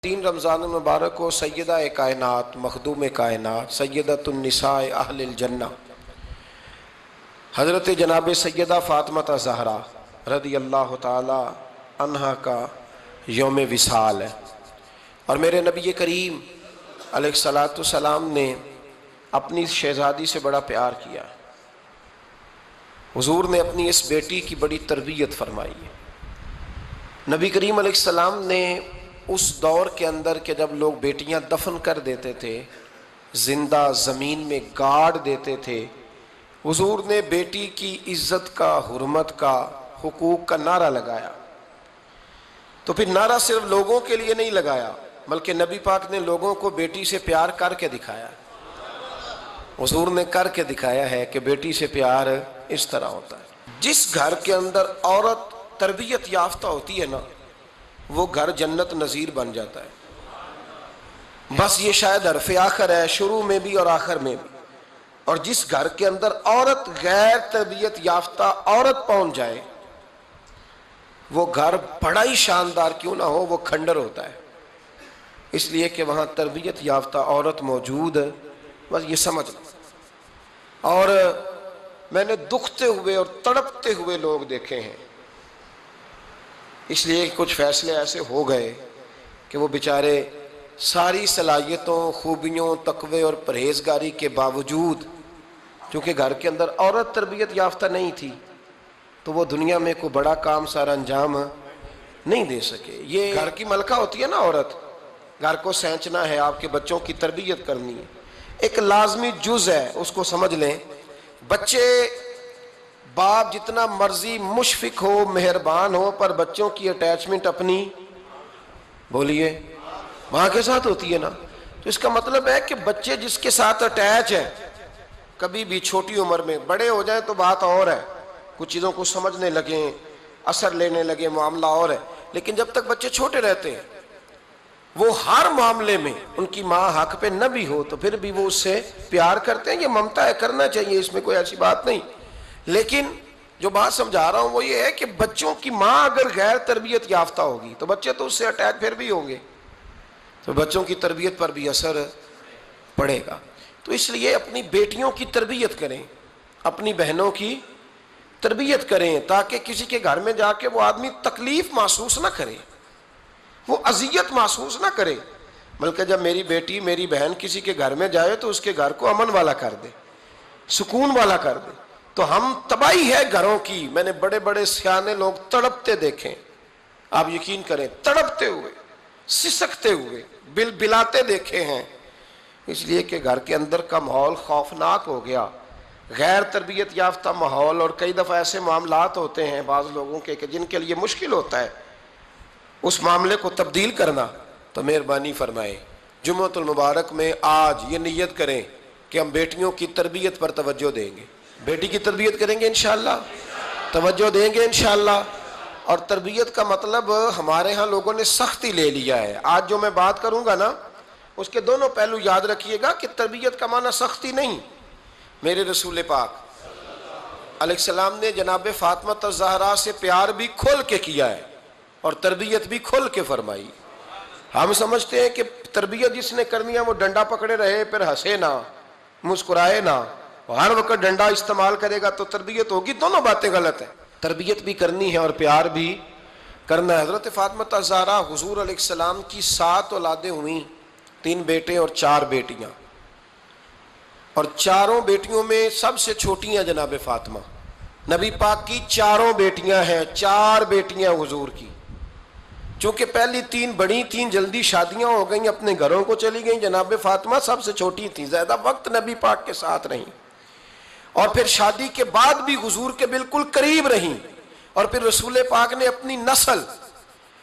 3 رمضان المبارک کو سیدہ کائنات، مخدوم کائنات، سیدۃ النساء اہل الجنہ حضرت جناب سیدہ فاطمہ زہرا رضی اللہ تعالی عنہا کا یوم وصال ہے، اور میرے نبی کریم علیہ الصلاۃ والسلام نے اپنی اس شہزادی سے بڑا پیار کیا۔ حضور نے اپنی اس بیٹی کی بڑی تربیت فرمائی ہے۔ نبی کریم علیہ السلام نے اس دور کے اندر کہ جب لوگ بیٹیاں دفن کر دیتے تھے، زندہ زمین میں گاڑ دیتے تھے، حضور نے بیٹی کی عزت کا، حرمت کا، حقوق کا نعرہ لگایا۔ تو پھر نعرہ صرف لوگوں کے لیے نہیں لگایا، بلکہ نبی پاک نے لوگوں کو بیٹی سے پیار کر کے دکھایا۔ حضور نے کر کے دکھایا ہے کہ بیٹی سے پیار اس طرح ہوتا ہے۔ جس گھر کے اندر عورت تربیت یافتہ ہوتی ہے نا، وہ گھر جنت نظیر بن جاتا ہے۔ بس یہ شاید حرف آخر ہے، شروع میں بھی اور آخر میں بھی۔ اور جس گھر کے اندر عورت غیر تربیت یافتہ عورت پہنچ جائے، وہ گھر بڑا ہی شاندار کیوں نہ ہو، وہ کھنڈر ہوتا ہے، اس لیے کہ وہاں تربیت یافتہ عورت موجود ہے۔ بس یہ سمجھ لو۔ اور میں نے دکھتے ہوئے اور تڑپتے ہوئے لوگ دیکھے ہیں، اس لیے کچھ فیصلے ایسے ہو گئے کہ وہ بیچارے ساری صلاحیتوں، خوبیوں، تقوی اور پرہیزگاری کے باوجود، چونکہ گھر کے اندر عورت تربیت یافتہ نہیں تھی، تو وہ دنیا میں کوئی بڑا کام سارا انجام نہیں دے سکے۔ یہ گھر کی ملکہ ہوتی ہے نا عورت، گھر کو سینچنا ہے، آپ کے بچوں کی تربیت کرنی ہے، ایک لازمی جز ہے، اس کو سمجھ لیں۔ بچے باپ جتنا مرضی مشفق ہو، مہربان ہو، پر بچوں کی اٹیچمنٹ اپنی بولیے ماں کے ساتھ ہوتی ہے نا۔ تو اس کا مطلب ہے کہ بچے جس کے ساتھ اٹیچ ہے، کبھی بھی چھوٹی عمر میں، بڑے ہو جائیں تو بات اور ہے، کچھ چیزوں کو سمجھنے لگیں، اثر لینے لگے، معاملہ اور ہے، لیکن جب تک بچے چھوٹے رہتے ہیں، وہ ہر معاملے میں ان کی ماں حق پہ نہ بھی ہو تو پھر بھی وہ اس سے پیار کرتے ہیں۔ یہ ممتا ہے، کرنا چاہیے، اس میں کوئی ایسی بات نہیں، لیکن جو بات سمجھا رہا ہوں وہ یہ ہے کہ بچوں کی ماں اگر غیر تربیت یافتہ ہوگی تو بچے تو اس سے اٹیچ پھر بھی ہوں گے، تو بچوں کی تربیت پر بھی اثر پڑے گا۔ تو اس لیے اپنی بیٹیوں کی تربیت کریں، اپنی بہنوں کی تربیت کریں، تاکہ کسی کے گھر میں جا کے وہ آدمی تکلیف محسوس نہ کرے، وہ اذیت محسوس نہ کرے، بلکہ جب میری بیٹی، میری بہن کسی کے گھر میں جائے تو اس کے گھر کو امن والا کر دے، سکون والا کر دے۔ تو ہم تباہی ہے گھروں کی، میں نے بڑے بڑے سیانے لوگ تڑپتے دیکھیں، آپ یقین کریں، تڑپتے ہوئے، سسکتے ہوئے، بلاتے دیکھے ہیں، اس لیے کہ گھر کے اندر کا ماحول خوفناک ہو گیا، غیر تربیت یافتہ ماحول۔ اور کئی دفعہ ایسے معاملات ہوتے ہیں بعض لوگوں کے کہ جن کے لیے مشکل ہوتا ہے اس معاملے کو تبدیل کرنا، تو مہربانی فرمائے جمعۃ المبارک میں آج یہ نیت کریں کہ ہم بیٹیوں کی تربیت پر توجہ دیں گے، بیٹی کی تربیت کریں گے انشاءاللہ، توجہ دیں گے انشاءاللہ۔ اور تربیت کا مطلب ہمارے ہاں لوگوں نے سختی لے لیا ہے۔ آج جو میں بات کروں گا نا، اس کے دونوں پہلو یاد رکھیے گا کہ تربیت کا معنی سختی نہیں۔ میرے رسول پاک علیہ السلام نے جناب فاطمہ زہرا سے پیار بھی کھول کے کیا ہے اور تربیت بھی کھول کے فرمائی۔ ہم سمجھتے ہیں کہ تربیت جس نے کرنی ہے وہ ڈنڈا پکڑے رہے، پھر ہنسے نہ، مسکرائے نہ، ہر وقت ڈنڈا استعمال کرے گا تو تربیت ہوگی۔ دونوں باتیں غلط ہیں، تربیت بھی کرنی ہے اور پیار بھی کرنا ہے۔ حضرت فاطمہ زہرا حضور علیہ السلام کی 7 اولادیں ہوئیں، 3 بیٹے اور 4 بیٹیاں، اور چاروں بیٹیوں میں سب سے چھوٹی ہیں جناب فاطمہ۔ نبی پاک کی 4 بیٹیاں ہیں، 4 بیٹیاں حضور کی، چونکہ پہلی 3 بڑی تھیں، جلدی شادیاں ہو گئیں، اپنے گھروں کو چلی گئیں، جناب فاطمہ سب سے چھوٹی تھیں، زیادہ وقت نبی پاک کے ساتھ رہیں، اور پھر شادی کے بعد بھی حضور کے بالکل قریب رہیں، اور پھر رسول پاک نے اپنی نسل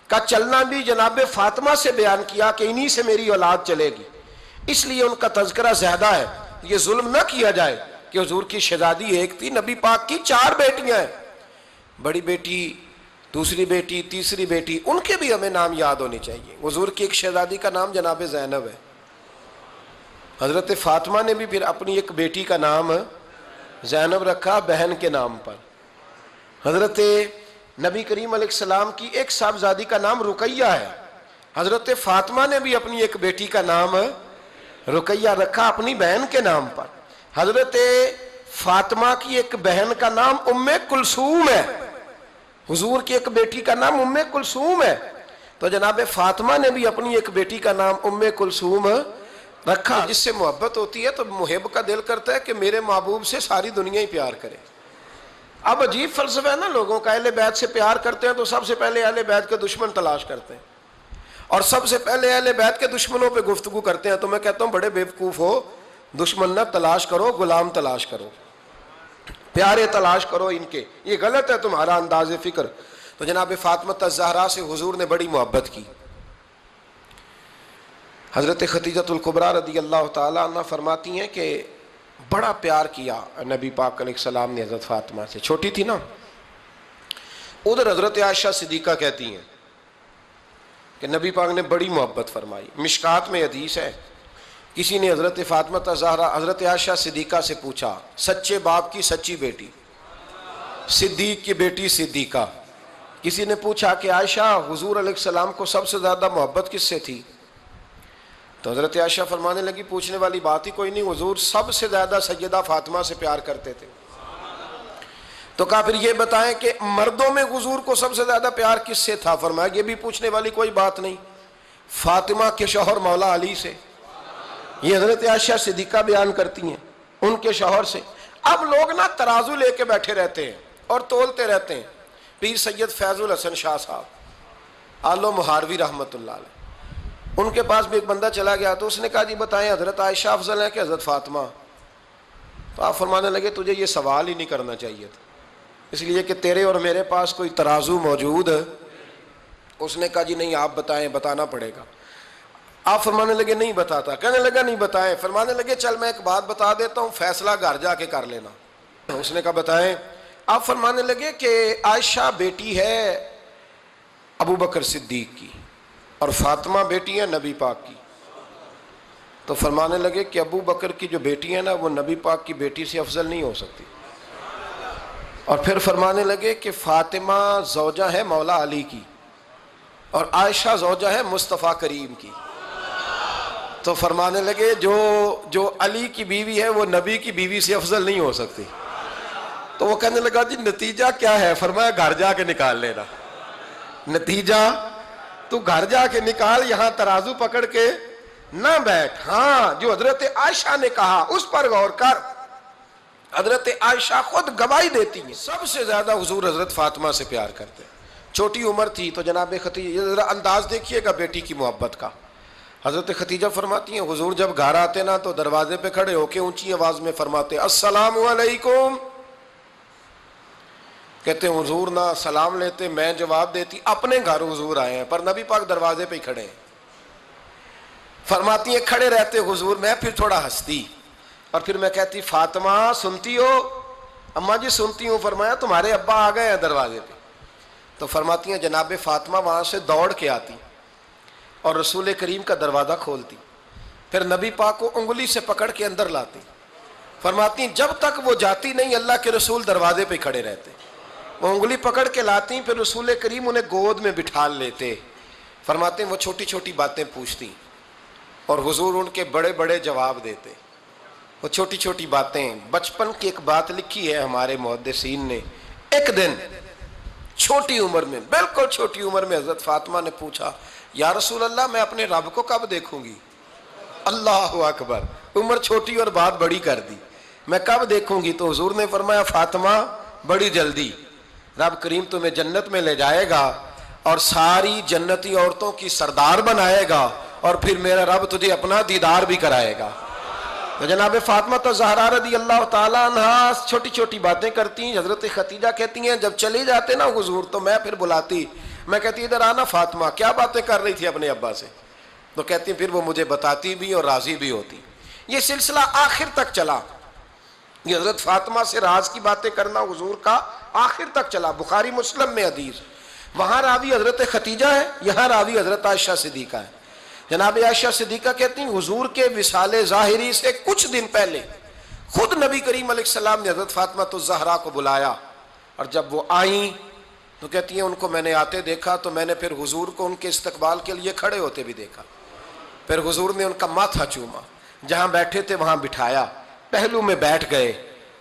کا چلنا بھی جناب فاطمہ سے بیان کیا کہ انہی سے میری اولاد چلے گی، اس لیے ان کا تذکرہ زیادہ ہے۔ یہ ظلم نہ کیا جائے کہ حضور کی شہزادی ایک تھی، نبی پاک کی 4 بیٹیاں ہیں، بڑی بیٹی، دوسری بیٹی، تیسری بیٹی، ان کے بھی ہمیں نام یاد ہونے چاہیے۔ حضور کی ایک شہزادی کا نام جناب زینب ہے، حضرت فاطمہ نے بھی پھر اپنی ایک بیٹی کا نام زینب رکھا بہن کے نام پر۔ حضرت نبی کریم علیہ السلام کی ایک صاحبزادی کا نام رقیہ ہے، حضرت فاطمہ نے بھی اپنی ایک بیٹی کا نام رقیہ رکھا اپنی بہن کے نام پر. حضرت فاطمہ کی ایک بہن کا نام ام کلثوم ہے, حضور کی ایک بیٹی کا نام ام کلثوم ہے. تو جناب فاطمہ نے بھی اپنی ایک بیٹی کا نام ام کلثوم رکھا. جس سے محبت ہوتی ہے تو محب کا دل کرتا ہے کہ میرے محبوب سے ساری دنیا ہی پیار کرے. اب عجیب فلسفہ ہے نا لوگوں کا, اہل بیت سے پیار کرتے ہیں تو سب سے پہلے اہل بیت کے دشمن تلاش کرتے ہیں, اور سب سے پہلے اہل بیت کے دشمنوں پہ گفتگو کرتے ہیں. تو میں کہتا ہوں بڑے بیوقوف ہو, دشمن نہ تلاش کرو, غلام تلاش کرو, پیارے تلاش کرو ان کے. یہ غلط ہے تمہارا انداز فکر. تو جناب فاطمہ الزہرا سے حضور نے بڑی محبت کی. حضرت خدیجہ الکبریٰ رضی اللہ تعالیٰ عنہ فرماتی ہیں کہ بڑا پیار کیا نبی پاک علیہ السلام نے حضرت فاطمہ سے. چھوٹی تھی نا. ادھر حضرت عائشہ صدیقہ کہتی ہیں کہ نبی پاک نے بڑی محبت فرمائی. مشکات میں حدیث ہے, کسی نے حضرت فاطمہ الزہرا حضرت عائشہ صدیقہ سے پوچھا, سچے باپ کی سچی بیٹی, صدیق کی بیٹی صدیقہ. کسی نے پوچھا کہ عائشہ حضور علیہ السلام کو سب سے زیادہ محبت کس سے تھی؟ تو حضرت عائشہ فرمانے لگی پوچھنے والی بات ہی کوئی نہیں, حضور سب سے زیادہ سیدہ فاطمہ سے پیار کرتے تھے. تو کہا پھر یہ بتائیں کہ مردوں میں حضور کو سب سے زیادہ پیار کس سے تھا؟ فرمایا یہ بھی پوچھنے والی کوئی بات نہیں, فاطمہ کے شوہر مولا علی سے. یہ حضرت عائشہ صدیقہ بیان کرتی ہیں ان کے شوہر سے. اب لوگ نا ترازو لے کے بیٹھے رہتے ہیں اور تولتے رہتے ہیں. پیر سید فیض الحسن شاہ صاحب آلو مہاروی رحمۃ اللہ علیہ, ان کے پاس بھی ایک بندہ چلا گیا تو اس نے کہا جی بتائیں حضرت عائشہ افضل ہے کہ حضرت فاطمہ؟ تو آپ فرمانے لگے تجھے یہ سوال ہی نہیں کرنا چاہیے تھا, اس لیے کہ تیرے اور میرے پاس کوئی ترازو موجود ہے. اس نے کہا جی نہیں آپ بتائیں, بتانا پڑے گا. آپ فرمانے لگے نہیں بتاتا. کہنے لگا نہیں بتائیں. فرمانے لگے چل میں ایک بات بتا دیتا ہوں, فیصلہ گھر جا کے کر لینا. اس نے کہا بتائیں. آپ فرمانے لگے کہ عائشہ بیٹی ہے ابو بکر صدیق کی اور فاطمہ بیٹی ہے نبی پاک کی. تو فرمانے لگے کہ ابو بکر کی جو بیٹی ہے نا وہ نبی پاک کی بیٹی سے افضل نہیں ہو سکتی. اور پھر فرمانے لگے کہ فاطمہ زوجہ ہے مولا علی کی اور عائشہ زوجہ ہے مصطفیٰ کریم کی. تو فرمانے لگے جو علی کی بیوی ہے وہ نبی کی بیوی سے افضل نہیں ہو سکتی. تو وہ کہنے لگا جی نتیجہ کیا ہے؟ فرمایا گھر جا کے نکال لینا. نتیجہ تو گھر جا کے نکال, یہاں ترازو پکڑ کے نہ بیٹھ. ہاں جو حضرت عائشہ نے کہا اس پر غور کر. حضرت عائشہ خود گواہی دیتی ہیں سب سے زیادہ حضور حضرت فاطمہ سے پیار کرتے. چھوٹی عمر تھی تو جناب خدیجہ, ذرا انداز دیکھیے گا بیٹی کی محبت کا. حضرت خدیجہ فرماتی ہیں حضور جب گھر آتے نا تو دروازے پہ کھڑے ہو کے اونچی آواز میں فرماتے السلام علیکم. کہتے ہیں حضور نہ سلام لیتے, میں جواب دیتی. اپنے گھر حضور آئے ہیں پر نبی پاک دروازے پہ ہی کھڑے ہیں. فرماتی ہیں کھڑے رہتے حضور, میں پھر تھوڑا ہنستی اور پھر میں کہتی فاطمہ سنتی ہو؟ اماں جی سنتی ہوں. فرمایا تمہارے ابا آ گئے ہیں دروازے پہ. تو فرماتی ہیں جناب فاطمہ وہاں سے دوڑ کے آتی اور رسول کریم کا دروازہ کھولتی, پھر نبی پاک کو انگلی سے پکڑ کے اندر لاتی. فرماتی جب تک وہ جاتی نہیں اللہ کے رسول دروازے پہ کھڑے رہتے. وہ انگلی پکڑ کے لاتی, پھر رسول کریم انہیں گود میں بٹھا لیتے. فرماتے ہیں وہ چھوٹی چھوٹی باتیں پوچھتی اور حضور ان کے بڑے بڑے جواب دیتے. وہ چھوٹی چھوٹی باتیں, بچپن کی ایک بات لکھی ہے ہمارے محدثین نے. ایک دن چھوٹی عمر میں, بالکل چھوٹی عمر میں حضرت فاطمہ نے پوچھا یا رسول اللہ میں اپنے رب کو کب دیکھوں گی؟ اللہ اکبر, عمر چھوٹی اور بات بڑی کر دی, میں کب دیکھوں گی؟ تو حضور نے فرمایا فاطمہ بڑی جلدی, رب کریم تمہیں جنت میں لے جائے گا اور ساری جنتی عورتوں کی سردار بنائے گا اور پھر میرا رب تجھے اپنا دیدار بھی کرائے گا. تو جناب فاطمہ الزہرا رضی اللہ تعالیٰ عنہا چھوٹی چھوٹی باتیں کرتی ہیں. حضرت خدیجہ کہتی ہیں جب چلے جاتے نا حضور تو میں پھر بلاتی, میں کہتی ادھر آنا فاطمہ, کیا باتیں کر رہی تھی اپنے ابا سے؟ تو کہتی ہیں پھر وہ مجھے بتاتی بھی اور راضی بھی ہوتی. یہ سلسلہ آخر تک چلا. یہ حضرت فاطمہ سے راز کی باتیں کرنا حضور کا آخر تک چلا. بخاری مسلم میں حدیث, وہاں راوی حضرت خدیجہ ہے, یہاں راوی حضرت عائشہ صدیقہ ہے. جناب عائشہ صدیقہ کہتی ہیں حضور کے وصال ظاہری سے کچھ دن پہلے خود نبی کریم علیہ السلام نے حضرت فاطمہ الزہرا کو بلایا, اور جب وہ آئیں تو کہتی ہیں ان کو میں نے آتے دیکھا تو میں نے پھر حضور کو ان کے استقبال کے لیے کھڑے ہوتے بھی دیکھا، پھر حضور نے ان کا ماتھا چوما، جہاں بیٹھے تھے وہاں بٹھایا، پہلو میں بیٹھ گئے،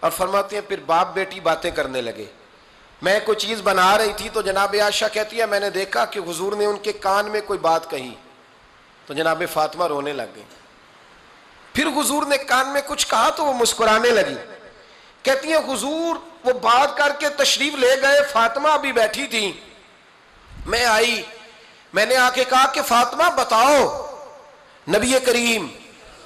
اور فرماتے ہیں پھر باپ بیٹی باتیں کرنے لگے۔ میں کوئی چیز بنا رہی تھی تو جناب عائشہ کہتی ہے میں نے دیکھا کہ حضور نے ان کے کان میں کوئی بات کہی تو جناب فاطمہ رونے لگ گئی، پھر حضور نے کان میں کچھ کہا تو وہ مسکرانے لگی۔ کہتی ہیں حضور وہ بات کر کے تشریف لے گئے، فاطمہ ابھی بیٹھی تھی، میں آئی، میں نے آ کے کہا کہ فاطمہ بتاؤ نبی کریم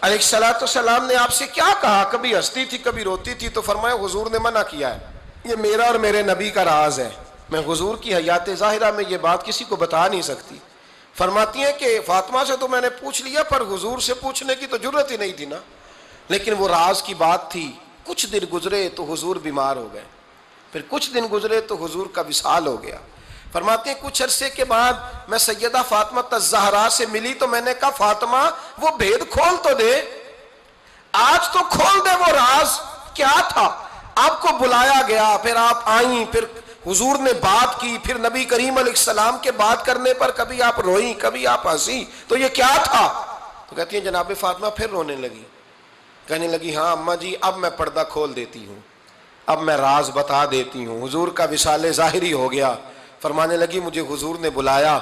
علیہ الصلوۃ والسلام نے آپ سے کیا کہا؟ کبھی ہنستی تھی کبھی روتی تھی، تو فرمایا حضور نے منع کیا ہے، یہ میرا اور میرے نبی کا راز ہے، میں حضور کی حیات ظاہرہ میں یہ بات کسی کو بتا نہیں سکتی۔ فرماتی ہیں کہ فاطمہ سے تو میں نے پوچھ لیا پر حضور سے پوچھنے کی تو جرت ہی نہیں تھی نا، لیکن وہ راز کی بات تھی۔ کچھ دن گزرے تو حضور بیمار ہو گئے، پھر کچھ دن گزرے تو حضور کا وصال ہو گیا۔ فرماتے ہیں کچھ عرصے کے بعد میں سیدہ فاطمہ الزہرا سے ملی تو میں نے کہا فاطمہ وہ بھید کھول تو دے، آج تو کھول دے وہ راز کیا تھا۔ آپ کو بلایا گیا، پھر آپ آئیں، پھر حضور نے بات کی، پھر نبی کریم علیہ السلام کے بات کرنے پر کبھی آپ روئیں کبھی آپ ہنسی، تو یہ کیا تھا؟ تو کہتی ہیں جناب فاطمہ پھر رونے لگی، کہنے لگی ہاں اماں جی اب میں پردہ کھول دیتی ہوں، اب میں راز بتا دیتی ہوں۔ حضور کا وصال ظاہری ہو گیا۔ فرمانے لگی مجھے حضور نے بلایا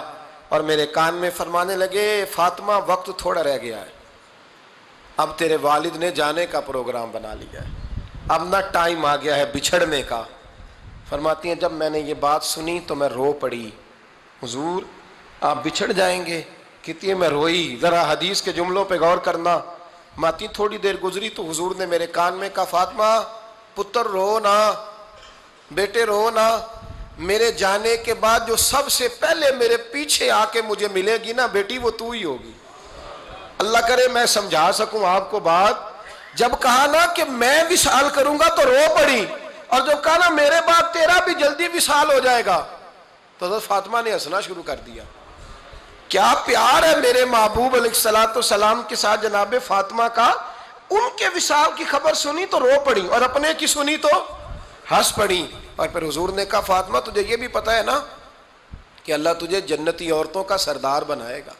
اور میرے کان میں فرمانے لگے فاطمہ وقت تھوڑا رہ گیا ہے، اب تیرے والد نے جانے کا پروگرام بنا لیا ہے، اب نہ ٹائم آ گیا ہے بچھڑنے کا۔ فرماتی ہیں جب میں نے یہ بات سنی تو میں رو پڑی، حضور آپ بچھڑ جائیں گے؟ کہتی ہے میں روئی۔ ذرا حدیث کے جملوں پہ غور کرنا، ماتی تھوڑی دیر گزری تو حضور نے میرے کان میں کہا فاطمہ پتر رو نا، بیٹے رو نا، میرے جانے کے بعد جو سب سے پہلے میرے پیچھے آ کے مجھے ملے گی نا بیٹی وہ تو ہی ہوگی۔ اللہ کرے میں سمجھا سکوں آپ کو بات، جب کہا نا کہ میں وصال کروں گا تو رو پڑی، اور جب کہا نا میرے بعد تیرا بھی جلدی وصال ہو جائے گا تو حضرت فاطمہ نے ہنسنا شروع کر دیا۔ کیا پیار ہے میرے محبوب علیہ الصلوۃ والسلام کے ساتھ جناب فاطمہ کا۔ ان کے وصال کی خبر سنی تو رو پڑی اور اپنے کی سنی تو ہنس پڑی۔ اور پھر حضور نے کہا فاطمہ تجھے یہ بھی پتہ ہے نا کہ اللہ تجھے جنتی عورتوں کا سردار بنائے گا،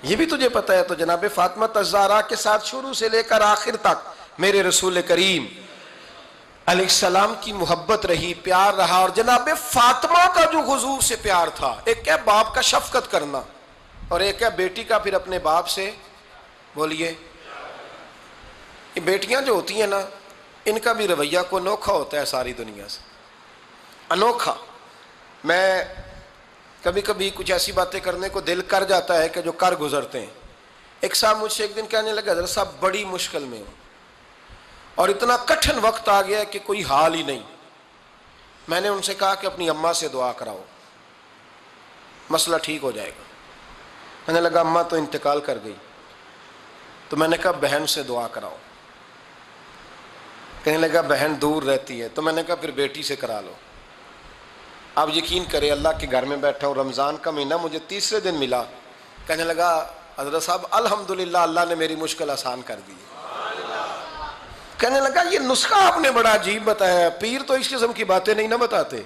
یہ بھی تجھے پتہ ہے؟ تو جناب فاطمہ الزہرا کے ساتھ شروع سے لے کر آخر تک میرے رسول کریم علیہ السلام کی محبت رہی، پیار رہا۔ اور جناب فاطمہ کا جو حضور سے پیار تھا، ایک ہے باپ کا شفقت کرنا اور ایک ہے بیٹی کا پھر اپنے باپ سے، بولیے، یہ بیٹیاں جو ہوتی ہیں نا ان کا بھی رویہ کو انوکھا ہوتا ہے ساری دنیا سے، انوکھا۔ میں کبھی کبھی کچھ ایسی باتیں کرنے کو دل کر جاتا ہے کہ جو کر گزرتے ہیں۔ ایک صاحب مجھ سے ایک دن کہنے لگا حضرت صاحب بڑی مشکل میں ہوں اور اتنا کٹھن وقت آ گیا کہ کوئی حال ہی نہیں۔ میں نے ان سے کہا کہ اپنی اماں سے دعا کراؤ، مسئلہ ٹھیک ہو جائے گا۔ کہنے لگا اماں تو انتقال کر گئی۔ تو میں نے کہا بہن سے دعا کراؤ۔ کہنے لگا بہن دور رہتی ہے۔ تو میں نے کہا پھر بیٹی سے کرا لو۔ آپ یقین کریں اللہ کے گھر میں بیٹھا ہوں، رمضان کا مہینہ مجھے تیسرے دن ملا۔ کہنے لگا حضرت صاحب الحمدللہ اللہ نے میری مشکل آسان کر دی۔ کہنے لگا یہ نسخہ آپ نے بڑا عجیب بتایا، پیر تو اس قسم کی باتیں نہیں نہ بتاتے،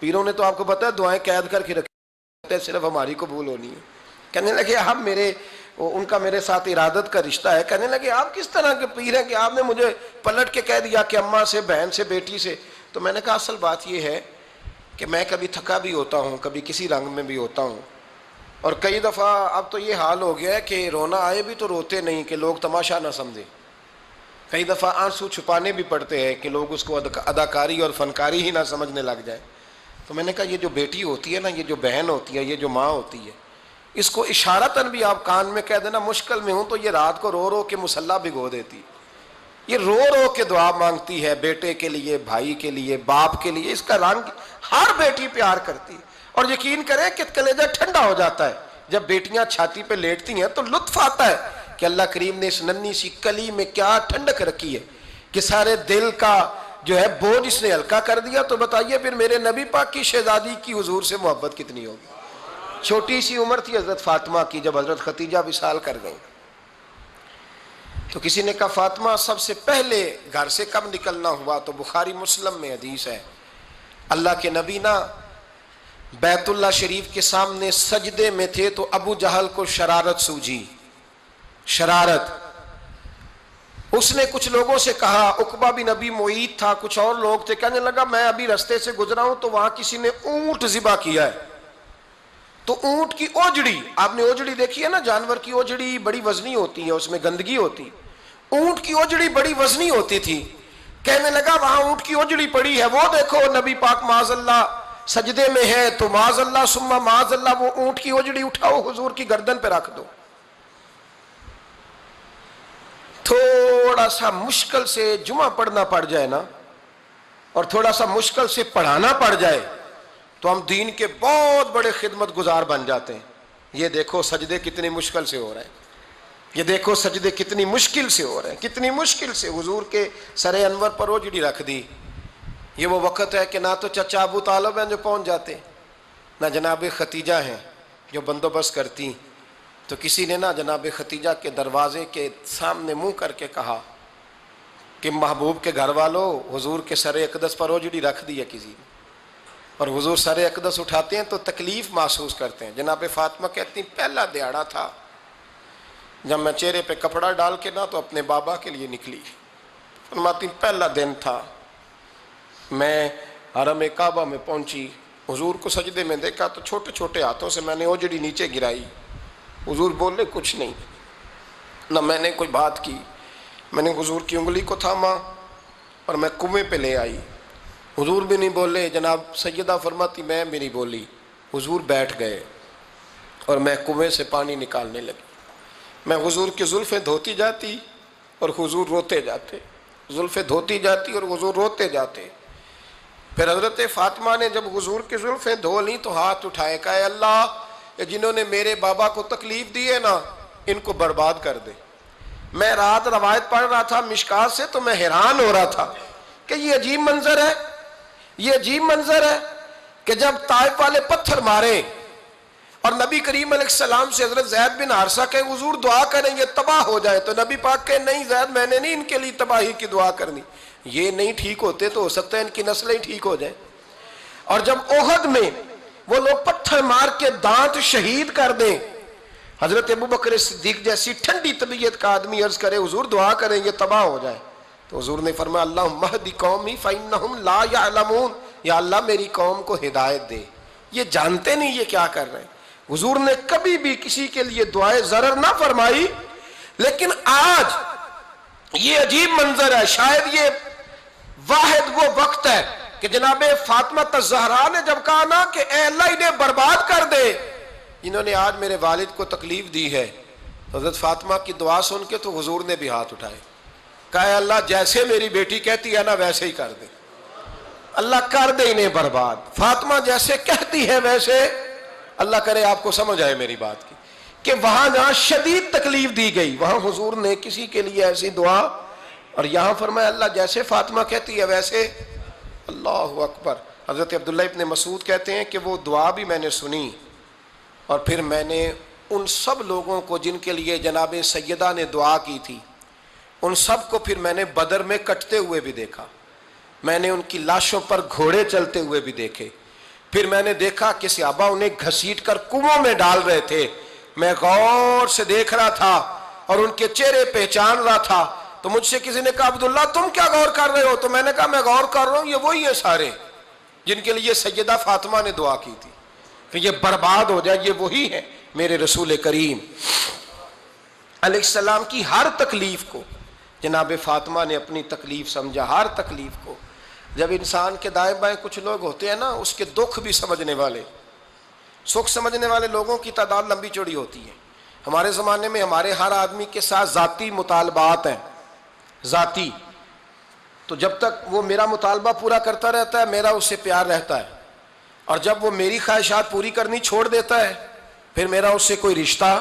پیروں نے تو آپ کو پتہ ہے دعائیں قید کر کے رکھتے ہیں، صرف ہماری قبول ہونی ہے۔ کہنے لگے آپ ان کا میرے ساتھ ارادت کا رشتہ ہے۔ کہنے لگے آپ کس طرح کے پیر ہیں کہ آپ نے مجھے پلٹ کے کہہ دیا کہ اماں سے، بہن سے، بیٹی سے۔ تو میں نے کہا اصل بات یہ ہے کہ میں کبھی تھکا بھی ہوتا ہوں، کبھی کسی رنگ میں بھی ہوتا ہوں، اور کئی دفعہ اب تو یہ حال ہو گیا ہے کہ رونا آئے بھی تو روتے نہیں کہ لوگ تماشا نہ سمجھیں، کئی دفعہ آنسو چھپانے بھی پڑتے ہیں کہ لوگ اس کو اداکاری اور فنکاری ہی نہ سمجھنے لگ جائیں۔ تو میں نے کہا یہ جو بیٹی ہوتی ہے نا، یہ جو بہن ہوتی ہے، یہ جو ماں ہوتی ہے، اس کو اشارتاً بھی آپ کان میں کہہ دینا مشکل میں ہوں تو یہ رات کو رو رو کے مصلی بھگو دیتی، یہ رو رو کے دعا مانگتی ہے بیٹے کے لیے، بھائی کے لیے، باپ کے لیے۔ اس کا رنگ ہر بیٹی پیار کرتی ہے، اور یقین کریں کہ کلیجہ ٹھنڈا ہو جاتا ہے جب بیٹیاں چھاتی پہ لیٹتی ہیں تو لطف آتا ہے کہ اللہ کریم نے اس ننھی سی کلی میں کیا ٹھنڈک رکھی ہے کہ سارے دل کا جو ہے بوجھ اس نے ہلکا کر دیا۔ تو بتائیے پھر میرے نبی پاک کی شہزادی کی حضور سے محبت کتنی ہوگی۔ چھوٹی سی عمر تھی حضرت فاطمہ کی جب حضرت ختیجہ وصال کر گئیں، تو کسی نے کہا فاطمہ سب سے پہلے گھر سے کب نکلنا ہوا؟ تو بخاری مسلم میں حدیث ہے اللہ کے نبی نا بیت اللہ شریف کے سامنے سجدے میں تھے تو ابو جہل کو شرارت سوجھی، شرارت۔ اس نے کچھ لوگوں سے کہا، عقبہ بن ابی معیط تھا، کچھ اور لوگ تھے، کہنے لگا میں ابھی رستے سے گزرا ہوں تو وہاں کسی نے اونٹ ذبح کیا ہے، تو اونٹ کی اوجڑی، آپ نے اوجڑی دیکھی ہے نا، جانور کی اوجڑی بڑی وزنی ہوتی ہے، اس میں گندگی ہوتی، اونٹ کی اوجڑی بڑی وزنی ہوتی تھی۔ کہنے لگا وہاں اونٹ کی اوجڑی پڑی ہے، وہ دیکھو نبی پاک معاذ اللہ سجدے میں ہے، تو معاذ اللہ ثم معاذ اللہ وہ اونٹ کی اوجڑی اٹھاؤ حضور کی گردن پہ رکھ دو۔ تھوڑا سا مشکل سے جمعہ پڑھنا پڑ جائے نا، اور تھوڑا سا مشکل سے پڑھانا پڑ جائے تو ہم دین کے بہت بڑے خدمت گزار بن جاتے ہیں۔ یہ دیکھو سجدے کتنی مشکل سے ہو رہے ہیں، یہ دیکھو سجدے کتنی مشکل سے ہو رہے ہیں، کتنی مشکل سے حضور کے سر انور پر اوجڑی رکھ دی۔ یہ وہ وقت ہے کہ نہ تو چچا ابو طالب ہیں جو پہنچ جاتے، نہ جناب ختیجہ ہیں جو بندوبست کرتی، تو کسی نے نا جناب ختیجہ کے دروازے کے سامنے منہ کر کے کہا کہ محبوب کے گھر والوں، حضور کے سر اقدس پر اوجڑی رکھ دی ہے کسی نے، اور حضور سر اقدس اٹھاتے ہیں تو تکلیف محسوس کرتے ہیں۔ جناب فاطمہ کہتی پہلا دیہڑا تھا جب میں چہرے پہ کپڑا ڈال کے نا تو اپنے بابا کے لیے نکلی، فرماتی پہلا دن تھا، میں حرم کعبہ میں پہنچی، حضور کو سجدے میں دیکھا تو چھوٹے چھوٹے ہاتھوں سے میں نے اوجڑی نیچے گرائی، حضور بولے کچھ نہیں، نہ میں نے کوئی بات کی، میں نے حضور کی انگلی کو تھاما اور میں کنویں پہ لے آئی، حضور بھی نہیں بولے، جناب سیدہ فرماتی میں بھی نہیں بولی، حضور بیٹھ گئے اور میں کنویں سے پانی نکالنے لگی، میں حضور کی زلفیں دھوتی جاتی اور حضور روتے جاتے، زلفیں دھوتی جاتی اور حضور روتے جاتے۔ پھر حضرت فاطمہ نے جب حضور کی زلفیں دھو لیں تو ہاتھ اٹھائے، کہا اے اللہ جنہوں نے میرے بابا کو تکلیف دی ہے نا ان کو برباد کر دے۔ میں رات روایت پڑھ رہا تھا مشکات سے تو میں حیران ہو رہا تھا کہ یہ عجیب منظر ہے، یہ عجیب منظر ہے کہ جب طائف والے پتھر مارے اور نبی کریم علیہ السلام سے حضرت زید بن حارثہ کہ حضور دعا کریں یہ تباہ ہو جائے، تو نبی پاک کہ نہیں زید میں نے نہیں ان کے لیے تباہی کی دعا کرنی، یہ نہیں ٹھیک ہوتے تو ہو سکتا ہے ان کی نسلیں ٹھیک ہو جائیں۔ اور جب احد میں وہ لوگ پتھر مار کے دانت شہید کر دیں، حضرت ابوبکر صدیق جیسی ٹھنڈی طبیعت کا آدمی عرض کرے حضور دعا کریں یہ تباہ ہو جائے، تو حضور نے فرمایا اللہم اہد قومی فإنہم لا یعلمون، یا اللہ میری قوم کو ہدایت دے، یہ جانتے نہیں یہ کیا کر رہے ہیں۔ حضور نے کبھی بھی کسی کے لیے دعائے ضرر نہ فرمائی، لیکن آج یہ عجیب منظر ہے، شاید یہ واحد وہ وقت ہے کہ جناب فاطمہ الزہرا نے جب کہا نا کہ اے اللہ انہیں برباد کر دے انہوں نے آج میرے والد کو تکلیف دی ہے، حضرت فاطمہ کی دعا سن کے تو حضور نے بھی ہاتھ اٹھائے، کہا اے اللہ جیسے میری بیٹی کہتی ہے نا ویسے ہی کر دے، اللہ کر دے انہیں برباد، فاطمہ جیسے کہتی ہے ویسے، اللہ کرے آپ کو سمجھ آئے میری بات کی کہ وہاں جہاں شدید تکلیف دی گئی وہاں حضور نے کسی کے لیے ایسی دعا، اور یہاں فرمایا اللہ جیسے فاطمہ کہتی ہے ویسے، اللہ اکبر۔ حضرت عبداللہ ابن مسعود کہتے ہیں کہ وہ دعا بھی میں نے سنی، اور پھر میں نے ان سب لوگوں کو جن کے لیے جناب سیدہ نے دعا کی تھی ان سب کو پھر میں نے بدر میں کٹتے ہوئے بھی دیکھا، میں نے ان کی لاشوں پر گھوڑے چلتے ہوئے بھی دیکھے، پھر میں نے دیکھا کہ صحابہ انہیں گھسیٹ کر کنووں میں ڈال رہے تھے، میں غور سے دیکھ رہا تھا اور ان کے چہرے پہچان رہا تھا، تو مجھ سے کسی نے کہا عبداللہ تم کیا غور کر رہے ہو؟ تو میں نے کہا میں غور کر رہا ہوں یہ وہی ہیں سارے جن کے لیے سیدہ فاطمہ نے دعا کی تھی کہ یہ برباد ہو جائے، یہ وہی ہیں میرے رسول کریم علیہ السلام کی ہر تکلیف کو جناب فاطمہ نے اپنی تکلیف سمجھا، ہر تکلیف کو۔ جب انسان کے دائیں بائیں کچھ لوگ ہوتے ہیں نا اس کے دکھ بھی سمجھنے والے، سکھ سمجھنے والے لوگوں کی تعداد لمبی چوڑی ہوتی ہے۔ ہمارے زمانے میں ہمارے ہر آدمی کے ساتھ ذاتی مطالبات ہیں، ذاتی، تو جب تک وہ میرا مطالبہ پورا کرتا رہتا ہے میرا اس سے پیار رہتا ہے، اور جب وہ میری خواہشات پوری کرنی چھوڑ دیتا ہے پھر میرا اس سے کوئی رشتہ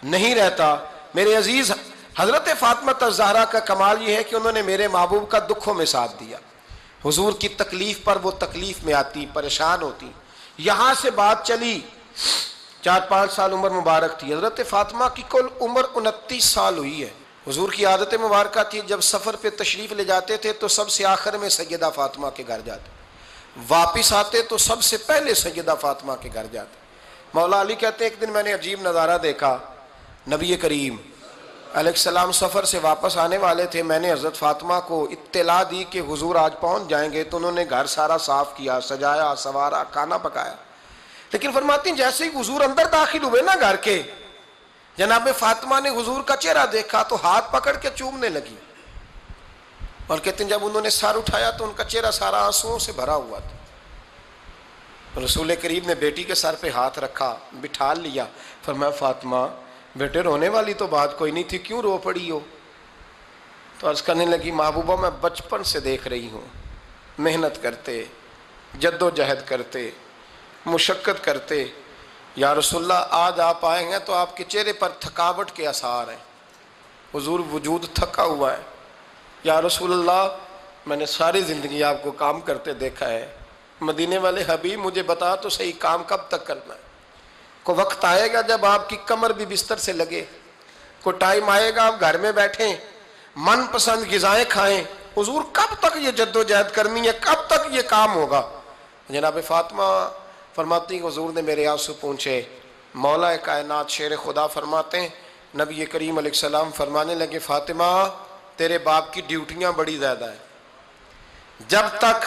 نہیں رہتا۔ میرے عزیز حضرت فاطمہ الزہرا کا کمال یہ ہے کہ انہوں نے میرے محبوب کا دکھوں میں ساتھ دیا، حضور کی تکلیف پر وہ تکلیف میں آتی، پریشان ہوتی۔ یہاں سے بات چلی 4-5 سال عمر مبارک تھی، حضرت فاطمہ کی کل عمر 29 سال ہوئی ہے۔ حضور کی عادت مبارکہ تھی جب سفر پہ تشریف لے جاتے تھے تو سب سے آخر میں سیدہ فاطمہ کے گھر جاتے، واپس آتے تو سب سے پہلے سیدہ فاطمہ کے گھر جاتے۔ مولا علی کہتے ہیں ایک دن میں نے عجیب نظارہ دیکھا، نبی کریم علیہ السلام سفر سے واپس آنے والے تھے، میں نے حضرت فاطمہ کو اطلاع دی کہ حضور آج پہنچ جائیں گے، تو انہوں نے گھر سارا صاف کیا، سجایا، سوارا، کھانا پکایا، لیکن فرماتی ہیں جیسے ہی حضور اندر داخل ہوئے نا گھر کے، جناب فاطمہ نے حضور کا چہرہ دیکھا تو ہاتھ پکڑ کے چومنے لگی، اور کہتے ہیں جب انہوں نے سر اٹھایا تو ان کا چہرہ سارا آنسوؤں سے بھرا ہوا تھا۔ رسول کریم نے بیٹی کے سر پہ ہاتھ رکھا، بٹھا لیا، فرمایا فاطمہ بیٹے رونے والی تو بات کوئی نہیں تھی، کیوں رو پڑی ہو؟ تو عرض کرنے لگی محبوبہ میں بچپن سے دیکھ رہی ہوں، محنت کرتے، جد و جہد کرتے، مشقت کرتے، یا رسول اللہ آج آپ آئے ہیں تو آپ کے چہرے پر تھکاوٹ کے آثار ہیں، حضور وجود تھکا ہوا ہے۔ یا رسول اللہ میں نے ساری زندگی آپ کو کام کرتے دیکھا ہے، مدینے والے حبیب مجھے بتا تو صحیح کام کب تک کرنا ہے؟ کوئی وقت آئے گا جب آپ کی کمر بھی بستر سے لگے، کوئی ٹائم آئے گا آپ گھر میں بیٹھیں، من پسند غذائیں کھائیں، حضور کب تک یہ جد و جہد کرنی ہے، کب تک یہ کام ہوگا؟ جناب فاطمہ فرماتی ہیں حضور نے میرے آنسو پونچھے، مولا کائنات شیر خدا فرماتے ہیں نبی کریم علیہ السلام فرمانے لگے فاطمہ تیرے باپ کی ڈیوٹیاں بڑی زیادہ ہیں، جب تک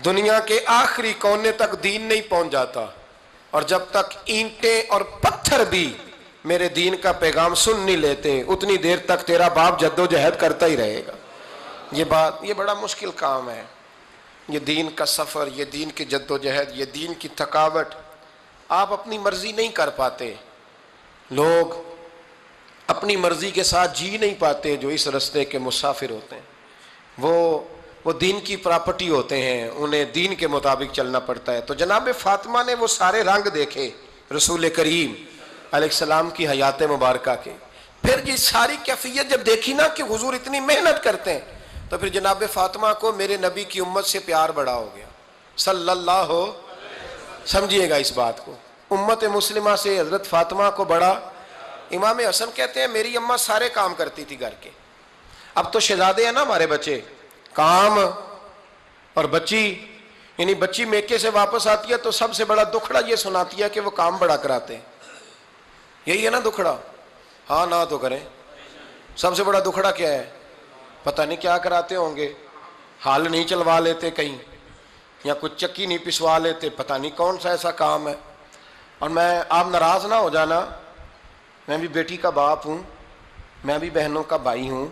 دنیا کے آخری کونے تک دین نہیں پہنچ جاتا، اور جب تک اینٹیں اور پتھر بھی میرے دین کا پیغام سن نہیں لیتے، اتنی دیر تک تیرا باپ جد و جہد کرتا ہی رہے گا۔ یہ بڑا مشکل کام ہے، یہ دین کا سفر، یہ دین کی جد و جہد، یہ دین کی تھکاوٹ، آپ اپنی مرضی نہیں کر پاتے، لوگ اپنی مرضی کے ساتھ جی نہیں پاتے جو اس رستے کے مسافر ہوتے ہیں، وہ دین کی پراپرٹی ہوتے ہیں، انہیں دین کے مطابق چلنا پڑتا ہے۔ تو جناب فاطمہ نے وہ سارے رنگ دیکھے رسول کریم علیہ السلام کی حیات مبارکہ کے، پھر یہ ساری کیفیت جب دیکھی نا کہ حضور اتنی محنت کرتے ہیں، تو پھر جناب فاطمہ کو میرے نبی کی امت سے پیار بڑا ہو گیا صلی اللہ ہو، سمجھیے گا اس بات کو، امت مسلمہ سے حضرت فاطمہ کو بڑا۔ امام حسن کہتے ہیں میری اماں سارے کام کرتی تھی گھر کے، اب تو شہزادے ہیں نا ہمارے بچے، کام اور بچی، یعنی بچی میکے سے واپس آتی ہے تو سب سے بڑا دکھڑا یہ سناتی ہے کہ وہ کام بڑا کراتے ہیں، یہی ہے نا دکھڑا؟ ہاں نہ تو کریں، سب سے بڑا دکھڑا کیا ہے؟ پتہ نہیں کیا کراتے ہوں گے، ہال نہیں چلوا لیتے کہیں، یا کچھ چکی نہیں پسوا لیتے، پتہ نہیں کون سا ایسا کام ہے۔ اور آپ ناراض نہ ہو جانا، میں بھی بیٹی کا باپ ہوں، میں بھی بہنوں کا بھائی ہوں،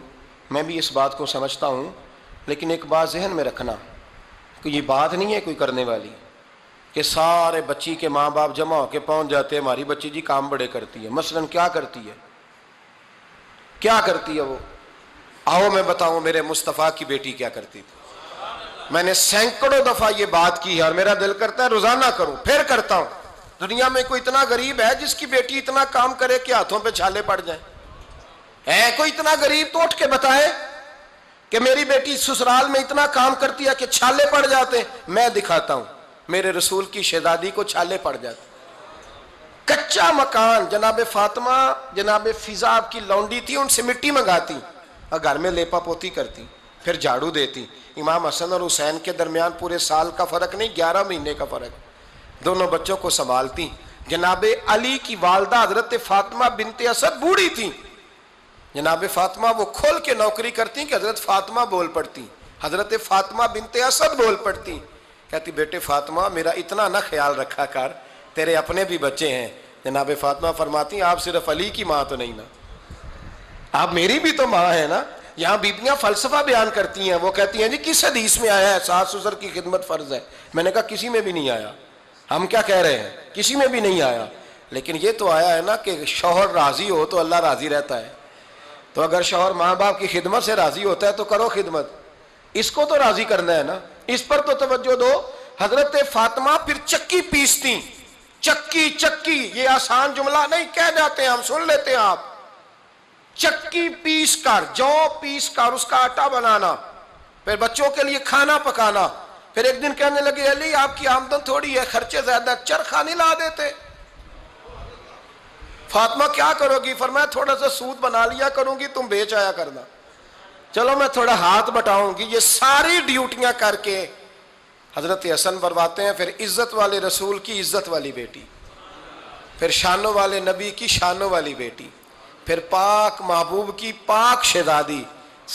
میں بھی اس بات کو سمجھتا ہوں، لیکن ایک بات ذہن میں رکھنا کہ یہ بات نہیں ہے کوئی کرنے والی کہ سارے بچی کے ماں باپ جمع ہو کے پہنچ جاتے ہیں ہماری بچی جی کام بڑے کرتی ہے، مثلاً کیا کرتی ہے، کیا کرتی ہے وہ؟ آؤ میں بتاؤں میرے مصطفیٰ کی بیٹی کیا کرتی تھی، میں نے سینکڑوں دفعہ یہ بات کی ہے اور میرا دل کرتا ہے روزانہ کروں، پھر کرتا ہوں۔ دنیا میں کوئی اتنا غریب ہے جس کی بیٹی اتنا کام کرے کہ ہاتھوں پہ چھالے پڑ جائیں؟ ہے کوئی اتنا غریب تو اٹھ کے بتائے کہ میری بیٹی سسرال میں اتنا کام کرتی ہے کہ چھالے پڑ جاتے ہیں؟ میں دکھاتا ہوں، میرے رسول کی شہزادی کو چھالے پڑ جاتے۔ کچا مکان، جناب فاطمہ جناب فضا آپ کی لونڈی تھی، ان سے مٹی منگاتی اور گھر میں لیپا پوتی کرتی، پھر جھاڑو دیتی۔ امام حسن اور حسین کے درمیان پورے سال کا فرق نہیں، 11 مہینے کا فرق، دونوں بچوں کو سنبھالتی۔ جناب علی کی والدہ حضرت فاطمہ بنت اسد بوڑھی تھی، جناب فاطمہ وہ کھول کے نوکری کرتی کہ حضرت فاطمہ بول پڑتی، حضرت فاطمہ بنت اسد بول پڑتی، کہتی بیٹے فاطمہ میرا اتنا نہ خیال رکھا کر، تیرے اپنے بھی بچے ہیں۔ جناب فاطمہ فرماتی ہیں آپ صرف علی کی ماں تو نہیں نا، آپ میری بھی تو ماں ہے نا۔ یہاں بیبیاں فلسفہ بیان کرتی ہیں، وہ کہتی ہیں جی کس حدیث میں آیا ہے ساس سسر کی خدمت فرض ہے؟ میں نے کہا کسی میں بھی نہیں آیا، ہم کیا کہہ رہے ہیں، کسی میں بھی نہیں آیا، لیکن یہ تو آیا ہے نا کہ شوہر راضی ہو تو اللہ راضی رہتا ہے، تو اگر شوہر ماں باپ کی خدمت سے راضی ہوتا ہے تو کرو خدمت، اس کو تو راضی کرنا ہے نا، اس پر تو توجہ دو۔ حضرت فاطمہ پھر چکی پیستی، چکی یہ آسان جملہ نہیں، کہہ جاتے ہیں ہم، سن لیتے ہیں آپ، چکی پیس کر، جو پیس کر اس کا آٹا بنانا، پھر بچوں کے لیے کھانا پکانا۔ پھر ایک دن کہنے لگے علی آپ کی آمدن تھوڑی ہے، خرچے زیادہ، چرخہ نہیں لا دیتے؟ فاطمہ کیا کرو گی؟ فرمایا تھوڑا سا سود بنا لیا کروں گی، تم بیچ آیا کرنا، چلو میں تھوڑا ہاتھ بٹاؤں گی۔ یہ ساری ڈیوٹیاں کر کے حضرت حسن فرماتے ہیں پھر عزت والے رسول کی عزت والی بیٹی، پھر شانوں والے نبی کی شانوں والی بیٹی، پھر پاک محبوب کی پاک شہزادی،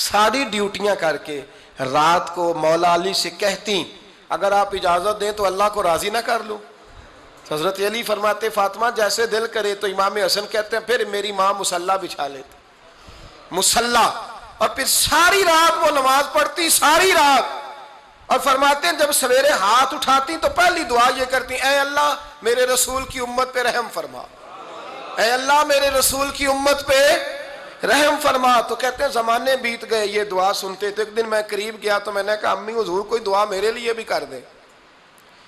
ساری ڈیوٹیاں کر کے رات کو مولا علی سے کہتی اگر آپ اجازت دیں تو اللہ کو راضی نہ کر لوں؟ حضرت علی فرماتے فاطمہ جیسے دل کرے۔ تو امام حسن کہتے ہیں پھر میری ماں مصلی بچھا لیتی، مصلی، اور پھر ساری رات وہ نماز پڑھتی، ساری رات، اور فرماتے ہیں جب سویرے ہاتھ اٹھاتی تو پہلی دعا یہ کرتی اے اللہ میرے رسول کی امت پہ رحم فرما، اے اللہ میرے رسول کی امت پہ رحم فرما۔ تو کہتے ہیں زمانے بیت گئے یہ دعا سنتے، تو ایک دن میں قریب گیا تو میں نے کہا امی حضور کوئی دعا میرے لیے بھی کر دیں،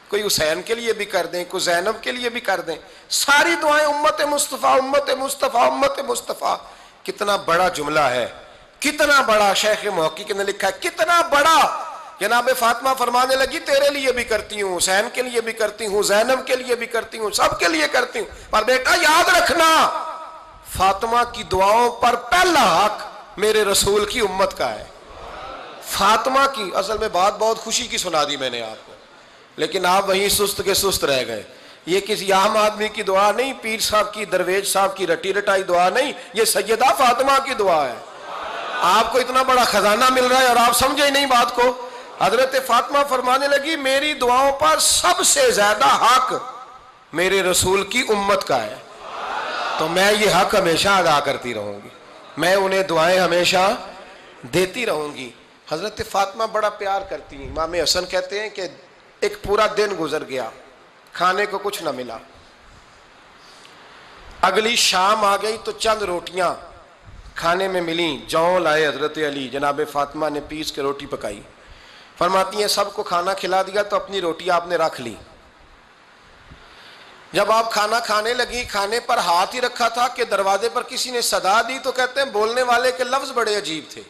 کوئی حسین کے لیے بھی کر دیں، کوئی زینب کے لیے بھی کر دیں۔ ساری دعائیں امت مصطفیٰ امت مصطفیٰ امت مصطفیٰ۔ کتنا بڑا جملہ ہے، کتنا بڑا، شیخ محقق نے لکھا ہے کتنا بڑا۔ جناب فاطمہ فرمانے لگی تیرے لیے بھی کرتی ہوں، حسین کے لیے بھی کرتی ہوں، زینب کے لیے بھی کرتی ہوں، سب کے لیے کرتی ہوں، پر بیٹا یاد رکھنا فاطمہ کی دعاؤں پر پہلا حق میرے رسول کی امت کا ہے۔ فاطمہ کی، اصل میں بات بہت خوشی کی سنا دی میں نے آپ کو، لیکن آپ وہیں سست کے سست رہ گئے۔ یہ کسی عام آدمی کی دعا نہیں، پیر صاحب کی، درویش صاحب کی رٹی رٹائی دعا نہیں، یہ سیدہ فاطمہ کی دعا ہے۔ آپ کو اتنا بڑا خزانہ مل رہا ہے اور آپ سمجھے ہی نہیں بات کو۔ حضرت فاطمہ فرمانے لگی میری دعاؤں پر سب سے زیادہ حق میرے رسول کی امت کا ہے، تو میں یہ حق ہمیشہ ادا کرتی رہوں گی، میں انہیں دعائیں ہمیشہ دیتی رہوں گی۔ حضرت فاطمہ بڑا پیار کرتی ہیں۔ امام حسن کہتے ہیں کہ ایک پورا دن گزر گیا، کھانے کو کچھ نہ ملا، اگلی شام آ گئی تو چند روٹیاں کھانے میں ملیں، جوں لائے حضرت علی، جناب فاطمہ نے پیس کے روٹی پکائی، فرماتی ہیں سب کو کھانا کھلا دیا تو اپنی روٹی آپ نے رکھ لی۔ جب آپ کھانا کھانے لگی، کھانے پر ہاتھ ہی رکھا تھا کہ دروازے پر کسی نے صدا دی، تو کہتے ہیں بولنے والے کے لفظ بڑے عجیب تھے،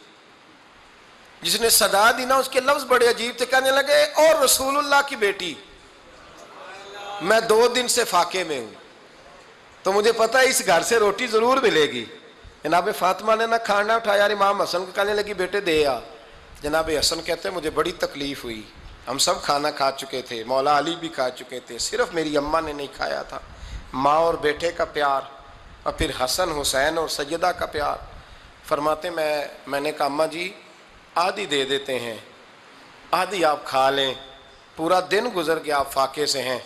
جس نے صدا دی نا اس کے لفظ بڑے عجیب تھے، کہنے لگے اور رسول اللہ کی بیٹی میں 2 دن سے فاقے میں ہوں، تو مجھے پتا ہے اس گھر سے روٹی ضرور ملے گی۔ جناب فاطمہ نے نہ کھانا اٹھایا، امام حسن کو کہنے لگی بیٹے دے آ۔ جناب حسن کہتے ہیں مجھے بڑی تکلیف ہوئی، ہم سب کھانا کھا چکے تھے، مولا علی بھی کھا چکے تھے، صرف میری اماں نے نہیں کھایا تھا۔ ماں اور بیٹے کا پیار، اور پھر حسن حسین اور سیدہ کا پیار۔ فرماتے میں نے کہا اماں جی آدھی دے دیتے ہیں، آدھی آپ کھا لیں، پورا دن گزر گیا آپ فاقے سے ہیں۔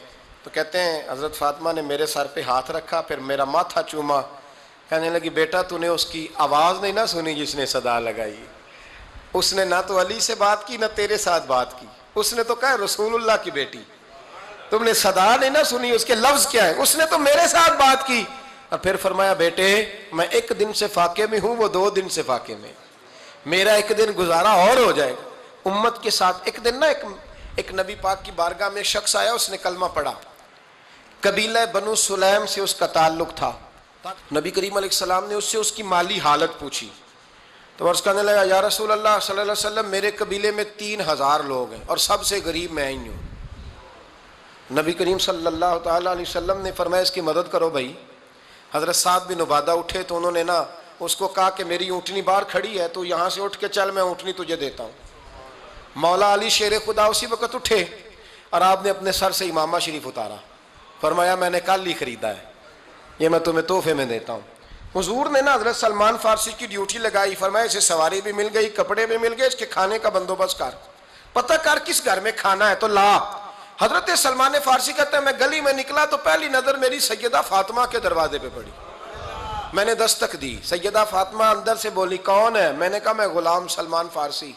تو کہتے ہیں حضرت فاطمہ نے میرے سر پہ ہاتھ رکھا، پھر میرا ماتھا چوما، کہنے لگی بیٹا تو نے اس کی آواز نہیں نہ سنی جس نے صدا لگائی، اس نے نہ تو علی سے بات کی نہ تیرے ساتھ بات کی، اس نے تو کہا رسول اللہ کی بیٹی، تم نے صدا نہیں نہ سنی، اس کے لفظ کیا ہے، اس نے تو میرے ساتھ بات کی۔ اور پھر فرمایا بیٹے میں 1 دن سے فاقے میں ہوں، وہ 2 دن سے فاقے میں، میرا 1 دن گزارا اور ہو جائے گا امت کے ساتھ۔ ایک دن نا ایک نبی پاک کی بارگاہ میں شخص آیا، اس نے کلمہ پڑھا، قبیلہ بنو سلیم سے اس کا تعلق تھا۔ نبی کریم علیہ السلام نے اس سے اس کی مالی حالت پوچھی، تو عرض کرنے لگا یا رسول اللہ صلی اللہ علیہ وسلم میرے قبیلے میں 3000 لوگ ہیں اور سب سے غریب میں ہی ہوں۔ نبی کریم صلی اللہ تعالیٰ علیہ وسلم نے فرمایا اس کی مدد کرو بھائی۔ حضرت سعد بن عبادہ اٹھے تو انہوں نے نا اس کو کہا کہ میری اونٹنی باہر کھڑی ہے تو یہاں سے اٹھ کے چل، میں اونٹنی تجھے دیتا ہوں۔ مولا علی شیر خدا اسی وقت اٹھے اور آپ نے اپنے سر سے امامہ شریف اتارا، فرمایا میں نے کل ہی خریدا ہے، یہ میں تمہیں تحفے میں دیتا ہوں۔ حضور نے نا حضرت سلمان فارسی کی ڈیوٹی لگائی، فرمایا اسے سواری بھی مل گئی، کپڑے بھی مل گئے، اس کے کھانے کا بندوبست کر، پتہ کر کس گھر میں کھانا ہے تو لا۔ حضرت سلمان فارسی کہتے ہیں میں گلی میں نکلا تو پہلی نظر میری سیدہ فاطمہ کے دروازے پہ پڑی، میں نے دستک دی، سیدہ فاطمہ اندر سے بولی کون ہے؟ میں نے کہا میں غلام سلمان فارسی۔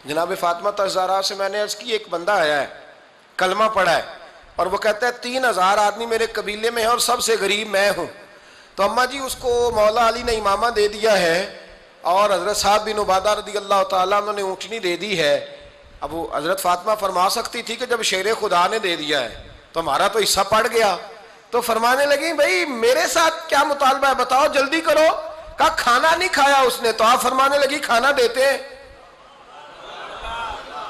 جناب فاطمہ تزارہ سے میں نے عرض کی ایک بندہ آیا ہے، کلمہ پڑھا ہے، اور وہ کہتا ہے 3000 آدمی میرے قبیلے میں ہیں اور سب سے غریب میں ہوں۔ تو اماں جی اس کو مولا علی نے امامہ دے دیا ہے اور حضرت سعد بن عبادہ رضی اللہ تعالیٰ عنہ نے اونٹنی دے دی ہے۔ اب وہ حضرت فاطمہ فرما سکتی تھی کہ جب شیر خدا نے دے دیا ہے تو ہمارا تو حصہ پڑ گیا، تو فرمانے لگی بھائی میرے ساتھ کیا مطالبہ ہے بتاؤ جلدی کرو۔ کہا کھانا نہیں کھایا اس نے، تو آپ فرمانے لگی کھانا دیتے ہیں۔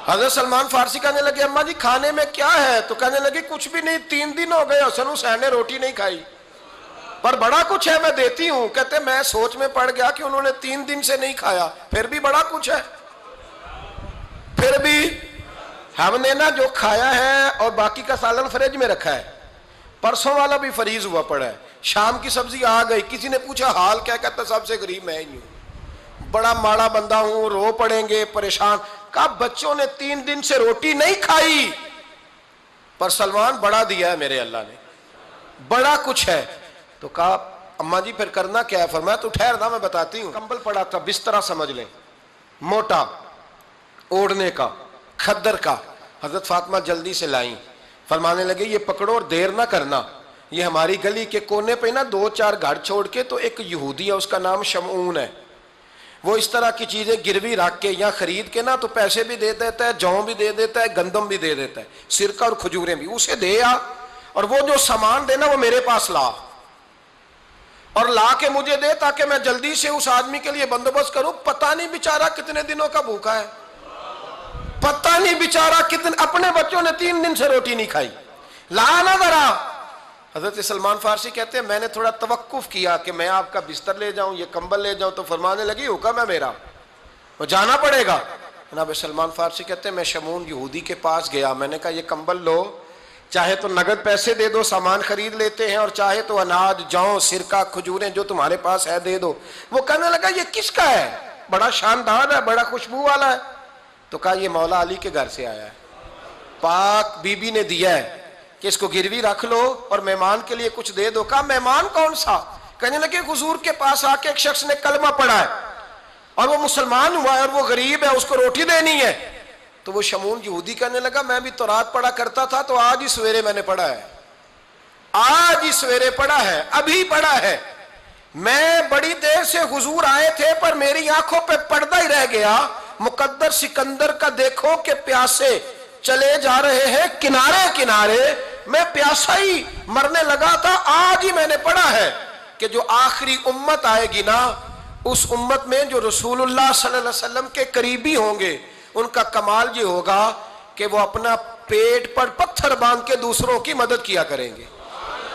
حضرت سلمان فارسی کہنے لگے اماں جی کھانے میں کیا ہے؟ تو کہنے لگی کچھ بھی نہیں، 3 دن ہو گئے حسن حسین نے روٹی نہیں کھائی، پر بڑا کچھ ہے میں دیتی ہوں۔ کہتے میں سوچ میں پڑ گیا کہ انہوں نے 3 دن سے نہیں کھایا، پھر بھی بڑا کچھ ہے، پھر بھی ہم نے نا جو کھایا ہے اور باقی کا سالن فریج میں رکھا ہے، پرسوں والا بھی فریز ہوا پڑا ہے، شام کی سبزی آ گئی، کسی نے پوچھا حال کیا، کہتا سب سے غریب میں ہی ہوں، بڑا ماڑا بندہ ہوں، رو پڑیں گے، پریشان۔ کہا بچوں نے 3 دن سے روٹی نہیں کھائی، پر سلمان بڑا دیا ہے میرے اللہ نے، بڑا کچھ ہے۔ تو کہا اماں جی پھر کرنا کیا ہے؟ فرمایا تو ٹھہر نا میں بتاتی ہوں۔ کمبل پڑا تھا، بسترا سمجھ لیں، موٹا، اوڑھنے کا، کھدر کا۔ حضرت فاطمہ جلدی سے لائیں، فرمانے لگے یہ پکڑو اور دیر نہ کرنا، یہ ہماری گلی کے کونے پہ نا 2-4 گھر چھوڑ کے تو ایک یہودی ہے، اس کا نام شمعون ہے، وہ اس طرح کی چیزیں گروی رکھ کے یا خرید کے نا تو پیسے بھی دے دیتا ہے، جوں بھی دے دیتا ہے، گندم بھی دے دیتا ہے، سرکہ اور کھجوریں بھی، اسے دے آ، اور وہ جو سامان دینا وہ میرے پاس لا، اور لا کے مجھے دے تاکہ میں جلدی سے اس آدمی کے لیے بندوبست کروں۔ پتہ نہیں بیچارہ کتنے دنوں کا بھوکا ہے، پتہ نہیں بیچارہ کتنے، اپنے بچوں نے 3 دن سے روٹی نہیں کھائی، لا نہ ذرا۔ حضرت سلمان فارسی کہتے ہیں میں نے تھوڑا توقف کیا کہ میں آپ کا بستر لے جاؤں، یہ کمبل لے جاؤں، تو فرمانے لگی حکم ہے میرا، وہ جانا پڑے گا۔ جناب سلمان فارسی کہتے ہیں میں شمعون یہودی کے پاس گیا، میں نے کہا یہ کمبل لو، چاہے تو نگد پیسے دے دو، سامان خرید لیتے ہیں، اور چاہے تو اناج، جوں، سرکہ، کھجوریں جو تمہارے پاس ہے دے دو۔ وہ کہنے لگا یہ کس کا ہے؟ بڑا شاندار ہے، بڑا خوشبو والا ہے۔ تو کہا یہ مولا علی کے گھر سے آیا ہے، پاک بی بی نے دیا ہے کہ اس کو گروی رکھ لو اور مہمان کے لیے کچھ دے دو۔ کہا مہمان کون سا؟ کہنے لگے حضور کے پاس آ کے ایک شخص نے کلمہ پڑھا ہے اور وہ مسلمان ہوا ہے اور وہ غریب ہے، اس کو روٹی دینی ہے۔ تو وہ شمعون یہودی کہنے لگا میں بھی تورات پڑھا کرتا تھا، تو آج ہی سویرے میں نے پڑھا ہے، آج ہی سویرے پڑھا ہے، ابھی پڑھا ہے، میں بڑی دیر سے حضور آئے تھے پر میری آنکھوں پہ پردہ ہی رہ گیا، مقدر سکندر کا دیکھو کہ پیاسے چلے جا رہے ہیں کنارے کنارے، میں پیاسا ہی مرنے لگا تھا، آج ہی میں نے پڑھا ہے کہ جو آخری امت آئے گی نا، اس امت میں جو رسول اللہ صلی اللہ علیہ وسلم کے قریبی ہوں گے، ان کا کمال یہ ہوگا کہ وہ اپنا پیٹ پر پتھر باندھ کے دوسروں کی مدد کیا کریں گے۔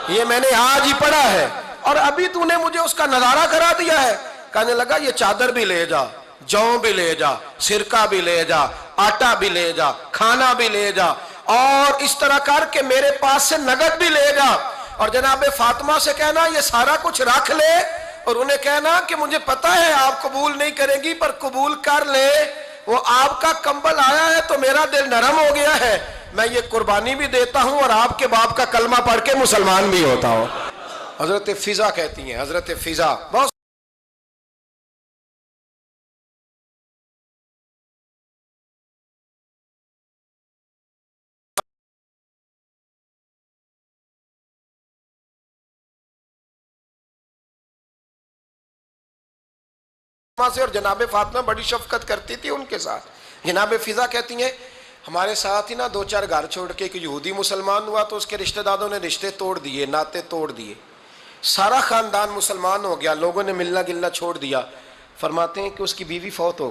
یہ میں نے آج ہی پڑھا ہے اور ابھی تو نے مجھے اس کا نظارہ کرا دیا ہے۔ کہنے لگا یہ چادر بھی لے جا، جوں بھی لے جا، سرکہ بھی لے جا، آٹا بھی لے جا، کھانا بھی لے جا، اور اس طرح کر کے میرے پاس سے نگد بھی لے جا، اور جناب فاطمہ سے کہنا یہ سارا کچھ رکھ لے، اور انہیں کہنا کہ مجھے پتہ ہے آپ قبول نہیں کریں گی پر قبول کر لے، وہ آپ کا کمبل آیا ہے تو میرا دل نرم ہو گیا ہے، میں یہ قربانی بھی دیتا ہوں اور آپ کے باپ کا کلمہ پڑھ کے مسلمان بھی ہوتا ہوں۔ حضرت فضا کہتی ہیں، حضرت فضا بہت سے، اور جناب فاطمہ بڑی شفقت کرتی تھی ان کے ساتھ۔ جناب فضا کہتی ہیں ہمارے ساتھ ہی نا 2-4 گھر چھوڑ کے ایک یہودی مسلمان ہوا تو اس کے رشتہ داروں نے رشتے توڑ دیے، ناطے توڑ دیے، سارا خاندان مسلمان ہو گیا، لوگوں نے ملنا گلنا چھوڑ دیا۔ فرماتے ہیں کہ اس کی بیوی فوت ہو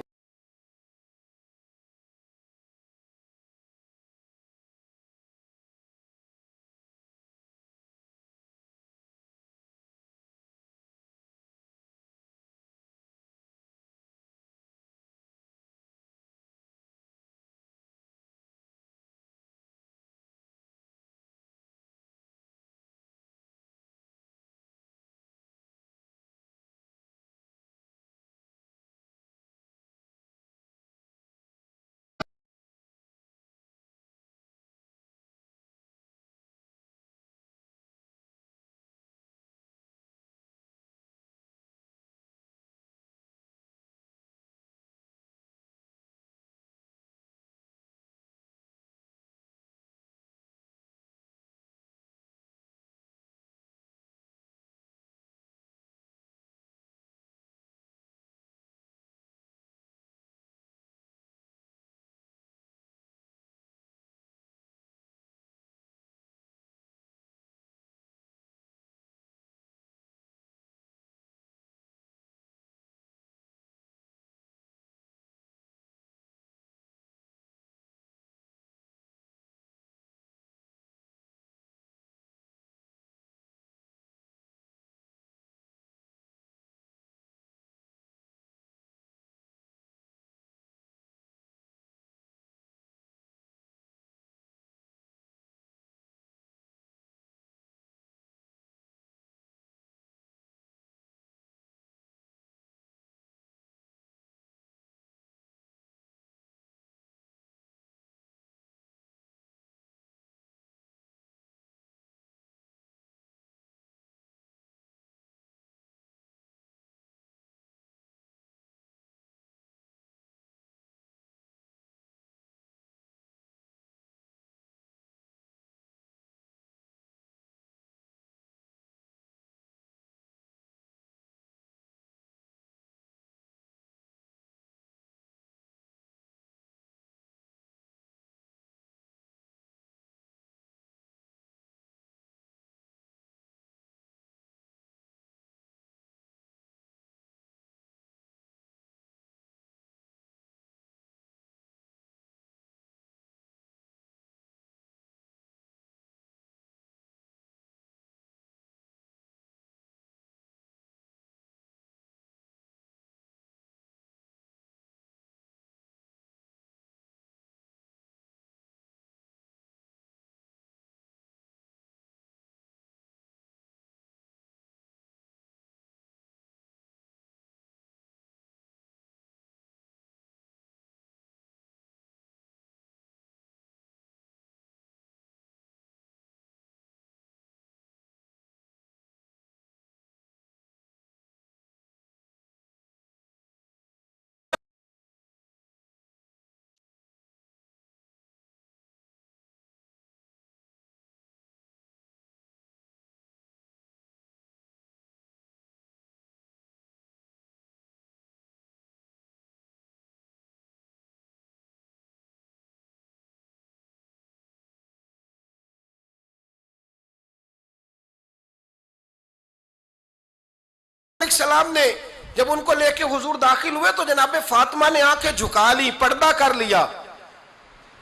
السلام نے جب ان کو لے کے حضور داخل ہوئے تو جناب فاطمہ نے آنکھیں جھکا لی، پردہ کر لیا.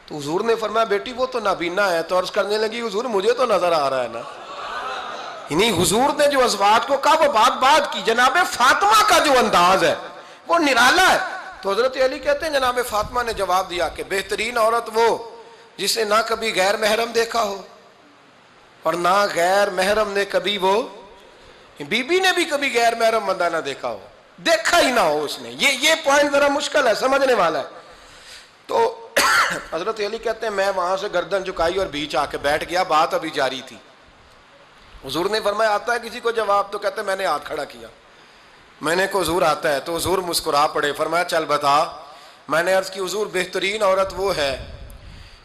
تو حضور نے فرمایا بیٹی وہ تو نابینا ہے. تو عرض کرنے لگی حضور مجھے تو نظر آ رہا ہے نا. یعنی حضور نے جو ازواج کو کہا وہ بات کی. جناب فاطمہ کا جو انداز ہے وہ نرالا ہے. تو حضرت علی کہتے ہیں جناب فاطمہ نے جواب دیا کہ بہترین عورت وہ جسے نہ کبھی غیر محرم دیکھا ہو اور نہ غیر محرم نے کبھی وہ بی بی نے بھی کبھی غیر محرم بندہ نہ دیکھا ہو، دیکھا ہی نہ ہو اس نے. یہ پوائنٹ ذرا مشکل ہے، سمجھنے والا ہے. تو حضرت علی کہتے ہیں میں وہاں سے گردن جھکائی اور بیچ آ کے بیٹھ گیا، بات ابھی جاری تھی. حضور نے فرمایا آتا ہے کسی کو جواب؟ تو کہتے ہیں میں نے ہاتھ کھڑا کیا. میں نے کو حضور آتا ہے. تو حضور مسکرا پڑے، فرمایا چل بتا. میں نے عرض کی حضور بہترین عورت وہ ہے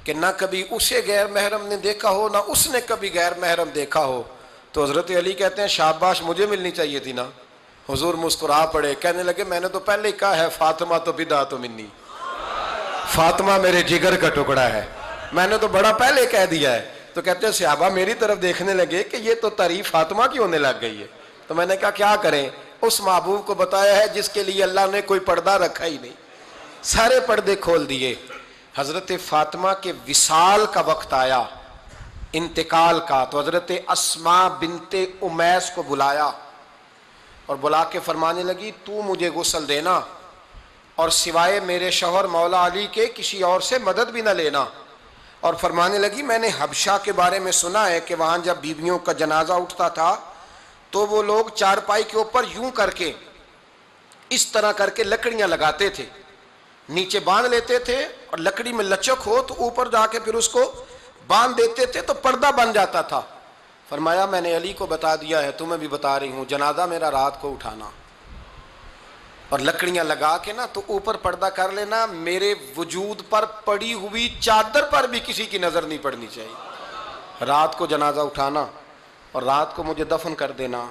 کہ نہ کبھی اسے غیر محرم نے دیکھا ہو نہ اس نے کبھی غیر محرم دیکھا ہو. تو حضرت علی کہتے ہیں شاباش، مجھے ملنی چاہیے تھی نا. حضور مسکرا پڑے، کہنے لگے میں نے تو پہلے ہی کہا ہے فاطمہ تو بدعت منی، فاطمہ میرے جگر کا ٹکڑا ہے، میں نے تو بڑا پہلے کہہ دیا ہے. تو کہتے ہیں صحابہ میری طرف دیکھنے لگے کہ یہ تو تعریف فاطمہ کی ہونے لگ گئی ہے. تو میں نے کہا کیا کریں؟ اس محبوب کو بتایا ہے جس کے لیے اللہ نے کوئی پردہ رکھا ہی نہیں، سارے پردے کھول دیے. حضرت فاطمہ کے وصال کا وقت آیا، انتقال کا. تو حضرت اسماء بنت امیس کو بلایا اور بلا کے فرمانے لگی تو مجھے غسل دینا اور سوائے میرے شوہر مولا علی کے کسی اور سے مدد بھی نہ لینا. اور فرمانے لگی میں نے حبشہ کے بارے میں سنا ہے کہ وہاں جب بیویوں کا جنازہ اٹھتا تھا تو وہ لوگ چارپائی کے اوپر یوں کر کے اس طرح کر کے لکڑیاں لگاتے تھے، نیچے باندھ لیتے تھے اور لکڑی میں لچک ہو تو اوپر جا کے پھر اس کو باندھ دیتے تھے تو پردہ بن جاتا تھا. فرمایا میں نے علی کو بتا دیا ہے، تمہیں بھی بتا رہی ہوں، جنازہ میرا رات کو اٹھانا اور لکڑیاں لگا کے نا تو اوپر پردہ کر لینا، میرے وجود پر پڑی ہوئی چادر پر بھی کسی کی نظر نہیں پڑنی چاہیے. رات کو جنازہ اٹھانا اور رات کو مجھے دفن کر دینا.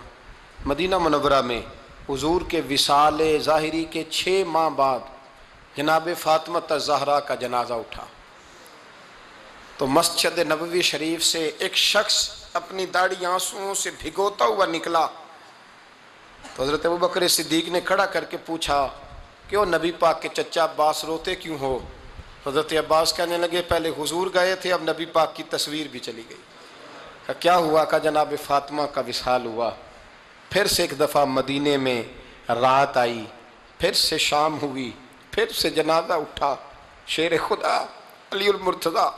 مدینہ منورہ میں حضور کے وصال ظاہری کے 6 ماہ بعد جناب فاطمہ الزہرا کا جنازہ اٹھا. تو مسجد نبوی شریف سے ایک شخص اپنی داڑھی آنسوؤں سے بھگوتا ہوا نکلا. تو حضرت ابوبکر صدیق نے کھڑا کر کے پوچھا کہ نبی پاک کے چچا عباس روتے کیوں ہو؟ حضرت عباس کہنے لگے پہلے حضور گئے تھے، اب نبی پاک کی تصویر بھی چلی گئی. کہ کیا ہوا؟ کہ جناب فاطمہ کا وصال ہوا. پھر سے ایک دفعہ مدینے میں رات آئی، پھر سے شام ہوئی، پھر سے جنازہ اٹھا. شیر خدا علی المرتضیٰ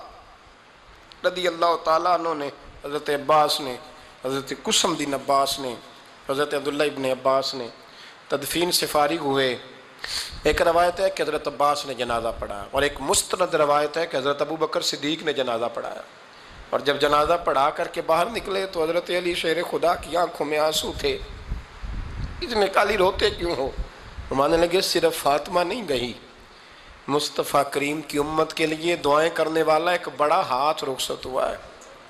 رضی اللہ تعالیٰ عنہ نے، حضرت عباس نے، حضرت قسم بن عباس نے، حضرت عبداللہ ابن عباس نے تدفین سے فارغ ہوئے. ایک روایت ہے کہ حضرت عباس نے جنازہ پڑھایا اور ایک مستند روایت ہے کہ حضرت ابوبکر صدیق نے جنازہ پڑھایا. اور جب جنازہ پڑھا کر کے باہر نکلے تو حضرت علی شیر خدا کی آنکھوں میں آنسو تھے. اتنے کالی روتے کیوں ہو؟ مانے لگے صرف فاطمہ نہیں گئی، مصطفیٰ کریم کی امت کے لیے دعائیں کرنے والا ایک بڑا ہاتھ رخصت ہوا ہے،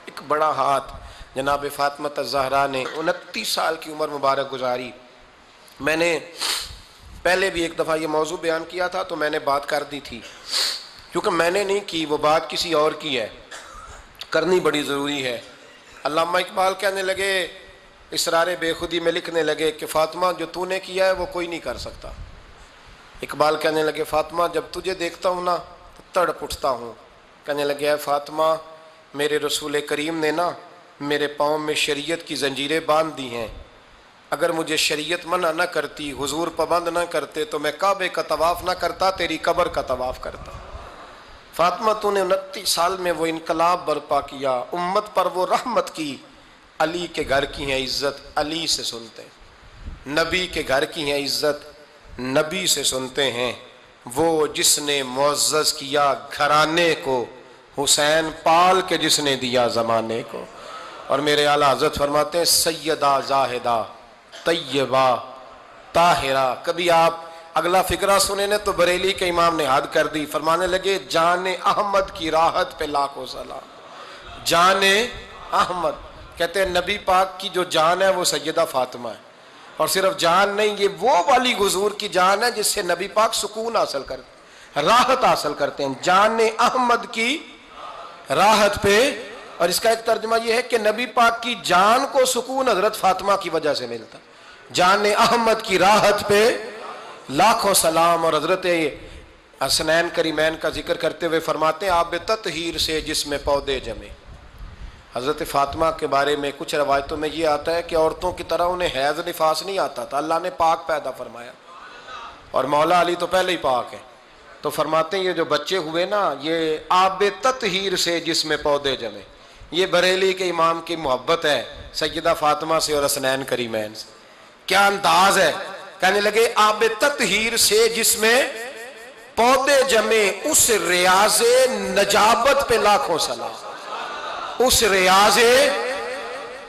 ایک بڑا ہاتھ. جناب فاطمہ الزہرا نے 29 سال کی عمر مبارک گزاری. میں نے پہلے بھی ایک دفعہ یہ موضوع بیان کیا تھا تو میں نے بات کر دی تھی، کیونکہ میں نے نہیں کی، وہ بات کسی اور کی ہے، کرنی بڑی ضروری ہے. علامہ اقبال کہنے لگے، اسرار بے خودی میں لکھنے لگے کہ فاطمہ جو تو نے کیا ہے وہ کوئی نہیں کر سکتا. اقبال کہنے لگے فاطمہ جب تجھے دیکھتا ہوں نا تو تڑپ اٹھتا ہوں. کہنے لگے اے فاطمہ میرے رسول کریم نے نا میرے پاؤں میں شریعت کی زنجیریں باندھ دی ہیں، اگر مجھے شریعت منع نہ کرتی، حضور پابند نہ کرتے تو میں کعبے کا طواف نہ کرتا، تیری قبر کا طواف کرتا. فاطمہ تو نے 29 سال میں وہ انقلاب برپا کیا، امت پر وہ رحمت کی. علی کے گھر کی ہیں عزت، علی سے سنتے ہیں. نبی کے گھر کی ہیں عزت، نبی سے سنتے ہیں. وہ جس نے معزز کیا گھرانے کو، حسین پال کے جس نے دیا زمانے کو. اور میرے اعلیٰ حضرت فرماتے ہیں سیدہ زاہدہ طیبہ طاہرہ. کبھی آپ اگلا فقرہ سنے نے تو بریلی کے امام نے حد کر دی، فرمانے لگے جان احمد کی راحت پہ لاکھوں سلام. جان احمد کہتے ہیں نبی پاک کی جو جان ہے وہ سیدہ فاطمہ ہے. اور صرف جان نہیں، یہ وہ والی حضور کی جان ہے جس سے نبی پاک سکون حاصل کرتے، راحت حاصل کرتے ہیں. جان احمد کی راحت پہ. اور اس کا ایک ترجمہ یہ ہے کہ نبی پاک کی جان کو سکون حضرت فاطمہ کی وجہ سے ملتا. جان احمد کی راحت پہ لاکھوں سلام۔ اور حضرت حسنین کریمین کا ذکر کرتے ہوئے فرماتے ہیں آب تطہیر سے جس میں پودے جمے۔ حضرت فاطمہ کے بارے میں کچھ روایتوں میں یہ آتا ہے کہ عورتوں کی طرح انہیں حیض نفاس نہیں آتا تھا، اللہ نے پاک پیدا فرمایا، اور مولا علی تو پہلے ہی پاک ہے، تو فرماتے ہیں یہ جو بچے ہوئے نا یہ آب تطہیر سے جس میں پودے جمے۔ یہ بریلی کے امام کی محبت ہے سیدہ فاطمہ سے اور حسنین کریمین سے، کیا انداز ہے، کہنے لگے آب تطہیر سے جس میں پودے جمے، اس ریاض نجابت پہ لاکھوں سلام۔ اس ریاض،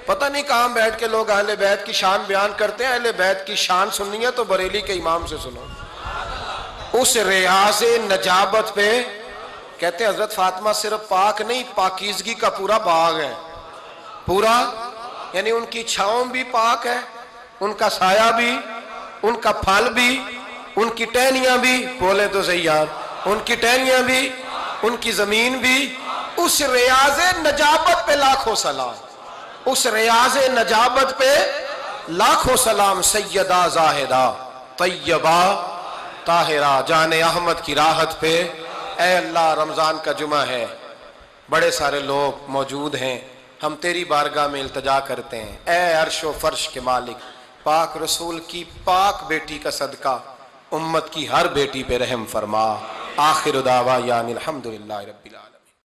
پتہ نہیں کہاں بیٹھ کے لوگ اہل بیت کی شان بیان کرتے ہیں، اہل بیت کی شان سننی ہے تو بریلی کے امام سے سنو۔ اس ریاض نجابت پہ کہتے ہیں حضرت فاطمہ صرف پاک نہیں، پاکیزگی کا پورا باغ ہے، پورا، یعنی ان کی چھاؤں بھی پاک ہے، ان کا سایہ بھی، ان کا پھل بھی، ان کی ٹہنیاں بھی، بولے تو صحیح یار، ان کی ٹہنیاں بھی، ان کی زمین بھی۔ اس ریاض نجابت پہ لاکھوں سلام، اس ریاض نجابت پہ لاکھوں سلام۔ سیدہ زاہدہ طیبہ طاہرہ جان احمد کی راحت پہ۔ اے اللہ رمضان کا جمعہ ہے، بڑے سارے لوگ موجود ہیں، ہم تیری بارگاہ میں التجا کرتے ہیں، اے عرش و فرش کے مالک، پاک رسول کی پاک بیٹی کا صدقہ امت کی ہر بیٹی پہ رحم فرما۔ آخر دعوانا الحمدللہ رب العالمین۔